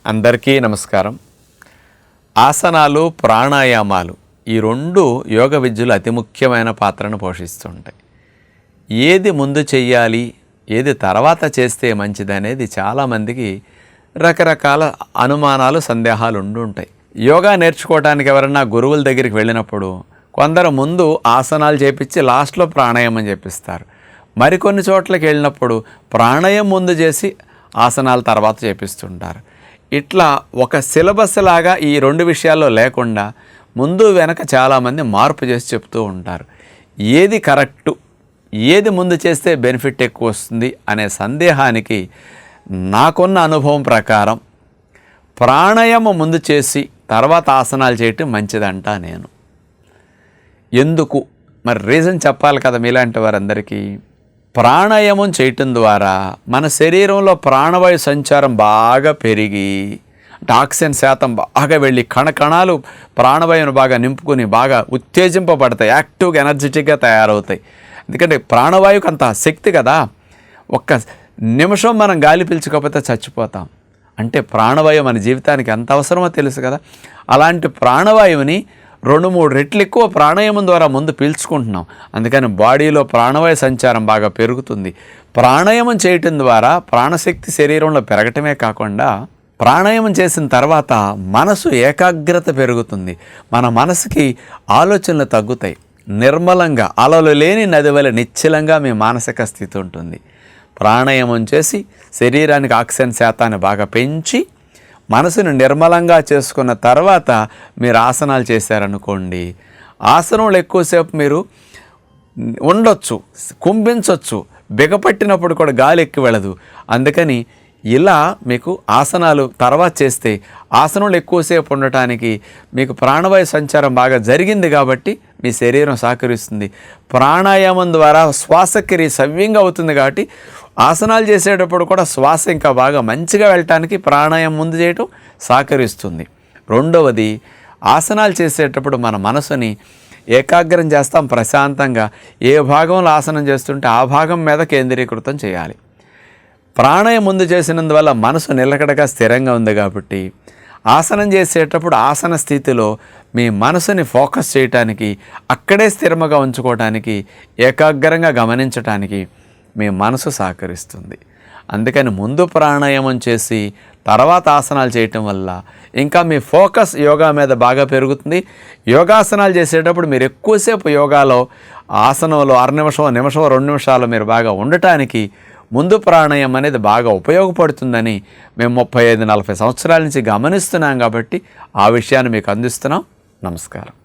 అందరికీ నమస్కారం. ఆసనాలు, ప్రాణాయామాలు ఈ రెండు యోగ విద్యలో అతి ముఖ్యమైన పాత్రను పోషిస్తుంటాయి. ఏది ముందు చెయ్యాలి, ఏది తర్వాత చేస్తే మంచిదనేది చాలామందికి రకరకాల అనుమానాలు, సందేహాలు ఉండుంటాయి. యోగా నేర్చుకోవడానికి ఎవరన్నా గురువుల దగ్గరికి వెళ్ళినప్పుడు కొందరు ముందు ఆసనాలు చేపించి లాస్ట్లో ప్రాణాయామం చేపిస్తారు. మరికొన్ని చోట్లకి వెళ్ళినప్పుడు ప్రాణాయామం ముందు చేసి ఆసనాల తర్వాత చేపిస్తుంటారు. ఇట్లా ఒక సిలబస్ లాగా ఈ రెండు విషయాల్లో లేకుండా ముందు వెనక చాలామంది మార్పు చేసి చెప్తూ ఉంటారు. ఏది కరెక్టు, ఏది ముందు చేస్తే బెనిఫిట్ ఎక్కువ వస్తుంది అనే సందేహానికి నాకున్న అనుభవం ప్రకారం ప్రాణాయామం ముందు చేసి తర్వాత ఆసనాలు చేయటం మంచిదంట నేను. ఎందుకు మరి రీజన్ చెప్పాలి కదా మీలాంటి వారందరికీ. ప్రాణాయామం చేయటం ద్వారా మన శరీరంలో ప్రాణవాయు సంచారం బాగా పెరిగి ఆక్సిజన్ శాతం బాగా వెళ్ళి కణకణాలు ప్రాణవాయువును బాగా నింపుకొని బాగా ఉత్తేజింపబడతాయి, యాక్టివ్గా ఎనర్జెటిక్గా తయారవుతాయి. ఎందుకంటే ప్రాణవాయువుకి అంత శక్తి కదా. ఒక్క నిమిషం మనం గాలి పీల్చుకోకపోతే చచ్చిపోతాం. అంటే ప్రాణవాయువు మన జీవితానికి ఎంత అవసరమో తెలుసు కదా. అలాంటి ప్రాణవాయువుని 2-3 రెట్లు ఎక్కువ ప్రాణాయామం ద్వారా ముందు పీల్చుకుంటున్నాం. అందుకని బాడీలో ప్రాణవాయు సంచారం బాగా పెరుగుతుంది. ప్రాణాయామం చేయటం ద్వారా ప్రాణశక్తి శరీరంలో పెరగటమే కాకుండా ప్రాణాయామం చేసిన తర్వాత మనసు ఏకాగ్రత పెరుగుతుంది. మన మనసుకి ఆలోచనలు తగ్గుతాయి. నిర్మలంగా అలలు లేని నది వలె నిశ్చలంగా మీ మానసిక స్థితి ఉంటుంది. ప్రాణాయామం చేసి శరీరానికి ఆక్సిజన్ శాతాన్ని బాగా పెంచి మనసును నిర్మలంగా చేసుకున్న తర్వాత మీరు ఆసనాలు చేశారనుకోండి, ఆసనంలో ఎక్కువసేపు మీరు ఉండొచ్చు, కుంభించవచ్చు, బిగపట్టినప్పుడు కూడా గాలి ఎక్కి వెళ్ళదు. అందుకని ఇలా మీకు ఆసనాలు తర్వాత చేస్తే ఆసనంలో ఎక్కువసేపు ఉండటానికి మీకు ప్రాణవాయు సంచారం బాగా జరిగింది కాబట్టి మీ శరీరం సహకరిస్తుంది. ప్రాణాయామం ద్వారా శ్వాసక్రియ సవ్యంగా అవుతుంది కాబట్టి ఆసనాలు చేసేటప్పుడు కూడా శ్వాస ఇంకా బాగా మంచిగా వెళ్ళటానికి ప్రాణాయామం ముందు చేయటం సహకరిస్తుంది. రెండవది, ఆసనాలు చేసేటప్పుడు మన మనసుని ఏకాగ్రం చేస్తాం. ప్రశాంతంగా ఏ భాగంలో ఆసనం చేస్తుంటే ఆ భాగం మీద కేంద్రీకృతం చేయాలి. ప్రాణాయామం ముందు చేసినందువల్ల మనసు నిలకడగా స్థిరంగా ఉంది కాబట్టి ఆసనం చేసేటప్పుడు ఆసన స్థితిలో మీ మనసుని ఫోకస్ చేయటానికి, అక్కడే స్థిరంగా ఉంచుకోవటానికి, ఏకాగ్రంగా గమనించటానికి మీ మనసు సహకరిస్తుంది. అందుకని ముందు ప్రాణాయామం చేసి తర్వాత ఆసనాలు చేయటం వల్ల ఇంకా మీ ఫోకస్ యోగా మీద బాగా పెరుగుతుంది. యోగాసనాలు చేసేటప్పుడు మీరు ఎక్కువసేపు యోగాలో ఆసనంలో 1 నిమిషం, 1 నిమిషం, 2 నిమిషాలు మీరు బాగా ఉండటానికి ముందు ప్రాణాయామం అనేది బాగా ఉపయోగపడుతుందని మేము 35-40 సంవత్సరాల నుంచి గమనిస్తున్నాం కాబట్టి ఆ విషయాన్ని మీకు అందిస్తున్నాం. నమస్కారం.